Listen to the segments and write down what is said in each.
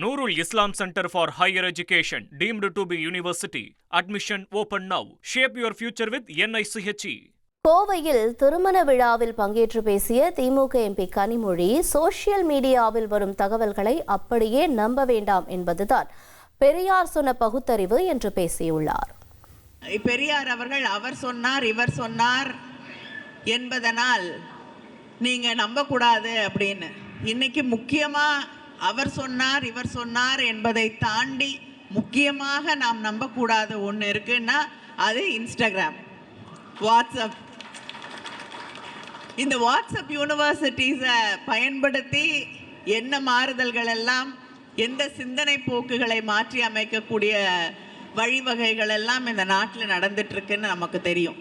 Nurul Islam Center for Higher Education, deemed to be university. Admission open now. Shape your future with NICHE. கோவையில் திருமண விழாவில் பங்கேற்று பேசிய திமுக MP Kanimozhi, social மீடியாவில் வரும் தகவல்களை அப்படியே நம்ப வேண்டாம் என்பதுதான் பெரியார் சொன்ன பகுத்தறிவு என்று பேசியுள்ளார். பெரியார் அவர்கள் அவர் சொன்னார் இவர் சொன்னார் என்பதனால் நீங்க நம்பக்கூடாது அப்படின்னு. இன்னைக்கு முக்கியமா அவர் சொன்னார் இவர் சொன்னார் என்பதை தாண்டி முக்கியமாக நாம் நம்பக்கூடாத ஒன்று இருக்குன்னா அது இன்ஸ்டாகிராம், வாட்ஸ்அப். இந்த வாட்ஸ்அப் யூனிவர்சிட்டிஸை பயன்படுத்தி என்ன மாறுதல்கள் எல்லாம், எந்த சிந்தனை போக்குகளை மாற்றி அமைக்கக்கூடிய வழிவகைகள் எல்லாம் இந்த நாட்டில் நடந்துட்டு இருக்குன்னு நமக்கு தெரியும்.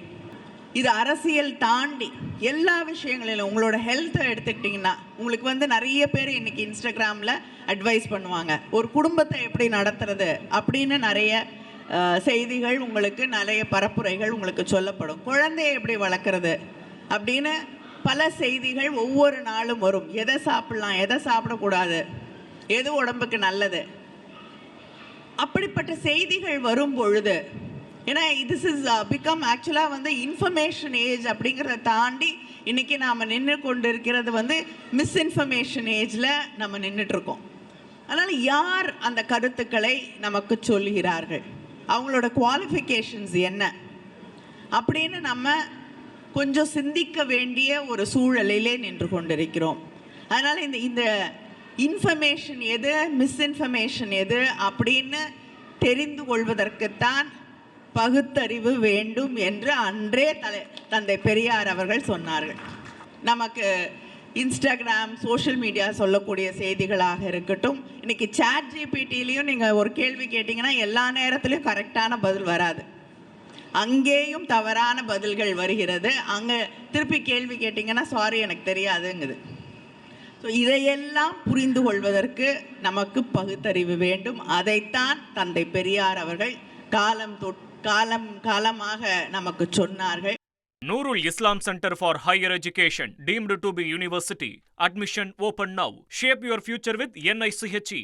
இது அரசியல் தாண்டி எல்லா விஷயங்களிலும், உங்களோட ஹெல்த்தை எடுத்துக்கிட்டிங்கன்னா உங்களுக்கு நிறைய பேர் இன்னைக்கு இன்ஸ்டாகிராமில் அட்வைஸ் பண்ணுவாங்க. ஒரு குடும்பத்தை எப்படி நடத்துறது அப்படின்னு நிறைய செய்திகள் உங்களுக்கு, நிறைய பரப்புரைகள் உங்களுக்கு சொல்லப்படும். குழந்தையை எப்படி வளர்க்குறது அப்படின்னு பல செய்திகள் ஒவ்வொரு நாளும் வரும். எதை சாப்பிடலாம், எதை சாப்பிடக்கூடாது, எது உடம்புக்கு நல்லது, அப்படிப்பட்ட செய்திகள் வரும் பொழுது, ஏன்னா திஸ் இஸ் பிகம் ஆக்சுவலாக இன்ஃபர்மேஷன் ஏஜ் அப்படிங்கிறத தாண்டி இன்றைக்கி நாம் நின்று கொண்டு இருக்கிறது மிஸ்இன்ஃபர்மேஷன் ஏஜில் நம்ம நின்றுட்டுருக்கோம். அதனால் யார் அந்த கருத்துக்களை நமக்கு சொல்கிறார்கள், அவங்களோட குவாலிஃபிகேஷன்ஸ் என்ன அப்படின்னு நம்ம கொஞ்சம் சிந்திக்க வேண்டிய ஒரு சூழலிலே நின்று கொண்டிருக்கிறோம். அதனால் இந்த இன்ஃபர்மேஷன் எது, மிஸ்இன்ஃபர்மேஷன் எது அப்படின்னு தெரிந்து கொள்வதற்குத்தான் பகுத்தறிவு வேண்டும் என்று அன்றே தந்தை பெரியார் அவர்கள் சொன்னார்கள். நமக்கு இன்ஸ்டாகிராம், சோஷியல் மீடியா சொல்லக்கூடிய செய்திகளாக இருக்கட்டும், இன்னைக்கு சாட் ஜிபிடிலையும் நீங்கள் ஒரு கேள்வி கேட்டிங்கன்னா எல்லா நேரத்துலையும் கரெக்டான பதில் வராது, அங்கேயும் தவறான பதில்கள் வருகிறது. அங்கே திருப்பி கேள்வி கேட்டிங்கன்னா சாரி எனக்கு தெரியாதுங்குது. ஸோ இதையெல்லாம் புரிந்து கொள்வதற்கு நமக்கு பகுத்தறிவு வேண்டும். அதைத்தான் தந்தை பெரியார் அவர்கள் காலமாக நமக்கு சொன்னார்கள். Nurul Islam Center for Higher Education, deemed to be university. Admission open now. Shape your future with NICHE.